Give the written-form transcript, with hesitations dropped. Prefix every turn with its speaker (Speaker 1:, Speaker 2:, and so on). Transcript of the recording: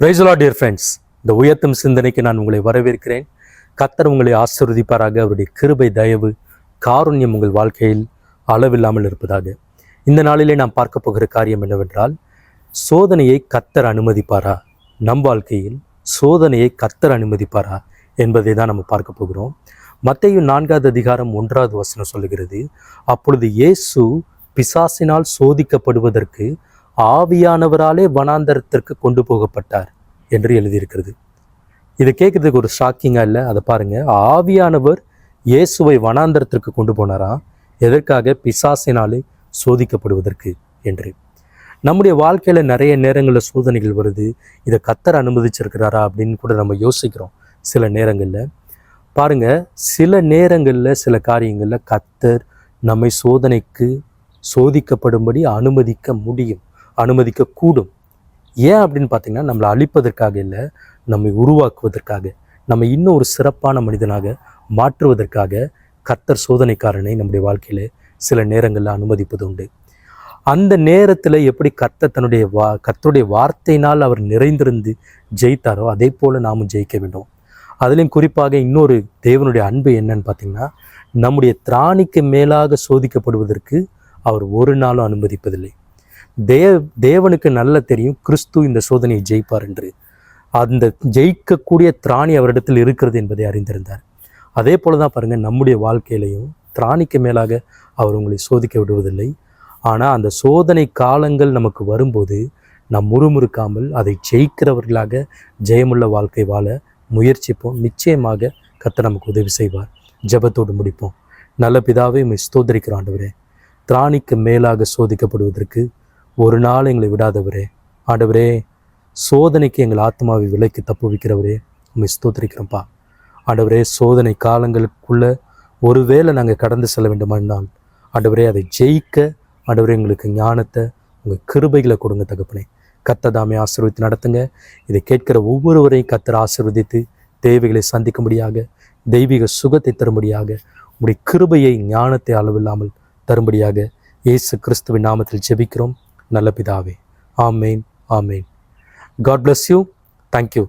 Speaker 1: Praise the Lord dear friends. இந்த உயர்த்தும் சிந்தனைக்கு நான் உங்களை வரவேற்கிறேன். கர்த்தர் உங்களை ஆசீர்வதிப்பாராக. அவருடைய கிருபை, தயவு, காருண்யம் உங்கள் வாழ்க்கையில் அளவில்லாமல் இருப்பதாக. இந்த நாளிலே நாம் பார்க்க போகிற காரியம் என்னவென்றால், சோதனையை கர்த்தர் அனுமதிப்பாரா? நம் வாழ்க்கையில் சோதனையை கர்த்தர் அனுமதிப்பாரா என்பதை தான் நம்ம பார்க்க போகிறோம். மத்தேயு 4வது அதிகாரம் 1வது வசனம் சொல்லுகிறது, அப்பொழுது இயேசு பிசாசினால் சோதிக்கப்படுவதற்கு ஆவியானவராலே வனாந்தரத்திற்கு கொண்டு போகப்பட்டார் என்று எழுதியிருக்கிறது. இதை கேட்கறதுக்கு ஒரு ஷாக்கிங்காக இல்லை? அதை பாருங்க, ஆவியானவர் இயேசுவை வனாந்தரத்திற்கு கொண்டு போனாரா? எதற்காக? பிசாசினாலே சோதிக்கப்படுவதற்கு என்று. நம்முடைய வாழ்க்கையில நிறைய நேரங்களில் சோதனைகள் வருது. இதை கர்த்தர் அனுமதிச்சிருக்கிறாரா அப்படின்னு கூட நம்ம யோசிக்கிறோம். சில நேரங்களில் பாருங்க, சில நேரங்களில் சில காரியங்களில் கர்த்தர் நம்மை சோதிக்கப்படும்படி அனுமதிக்க முடியும், அனுமதிக்க கூடும். ஏன் அப்படின்னு பார்த்தீங்கன்னா, நம்மளை அழிப்பதற்காக இல்லை, நம்மை உருவாக்குவதற்காக, நம்ம இன்னும் ஒரு சிறப்பான மனிதனாக மாற்றுவதற்காக கர்த்தர் சோதனைக்காரனை நம்முடைய வாழ்க்கையில் சில நேரங்களில் அனுமதிப்பது உண்டு. அந்த நேரத்தில் எப்படி கர்த்தர் கர்த்தருடைய வார்த்தையினால் அவர் நிறைந்திருந்து ஜெயித்தாரோ அதே போல் நாமும் ஜெயிக்க வேண்டும். அதுலேயும் குறிப்பாக இன்னொரு தேவனுடைய அன்பு என்னன்னு பார்த்தீங்கன்னா, நம்முடைய திராணிக்கு மேலாக சோதிக்கப்படுவதற்கு அவர் ஒரு நாளும் அனுமதிப்பதில்லை. தேவனுக்கு நல்லா தெரியும் கிறிஸ்து இந்த சோதனையை ஜெயிப்பார் என்று. அந்த ஜெயிக்கக்கூடிய திராணி அவரிடத்தில் இருக்கிறது என்பதை அறிந்திருந்தார். அதே போல தான் பாருங்கள், நம்முடைய வாழ்க்கையிலையும் திராணிக்கு மேலாக அவர் உங்களை சோதிக்க விடுவதில்லை. ஆனால் அந்த சோதனை காலங்கள் நமக்கு வரும்போது நாம் முறுமுறுக்காமல் அதை ஜெயிக்கிறவர்களாக ஜெயமுள்ள வாழ்க்கை வாழ முயற்சிப்போம். நிச்சயமாக கர்த்தர் நமக்கு உதவி செய்வார். ஜெபத்தோடு முடிப்போம். நல்ல பிதாவே, உம்மை ஸ்தோத்திரிக்கிறோம் ஆண்டவரே. திராணிக்கு மேலாக சோதிக்கப்படுவதற்கு ஒரு நாள் எங்களை விடாதவரே. ஆண்டவரே, சோதனைக்கு எங்கள் ஆத்மாவை விலைக்கு தப்புவிக்கிறவரே, உம்மை ஸ்தோத்திரிக்கிறோம்ப்பா. ஆண்டவரே, சோதனை காலங்களுக்குள்ள ஒருவேளை நாங்கள் கடந்து செல்ல வேண்டுமானால் ஆண்டவரே, அதை ஜெயிக்க ஆண்டவரே எங்களுக்கு ஞானத்தை, உங்கள் கிருபைகளை கொடுங்க தகப்பனே. கர்த்தர் தாமே ஆசீர்வதித்து நடத்துங்க. இதை கேட்கிற ஒவ்வொருவரையும் கர்த்தர் ஆசீர்வதித்து தேவைகளை சந்திக்கும்படியாக, தெய்வீக சுகத்தை தரும்படியாக, உங்களுடைய கிருபையை, ஞானத்தை அளவில்லாமல் தரும்படியாக இயேசு கிறிஸ்துவின் நாமத்தில் ஜெபிக்கிறோம் நல்ல பிதாவே. ஆமேன், ஆமேன். God bless you. Thank you.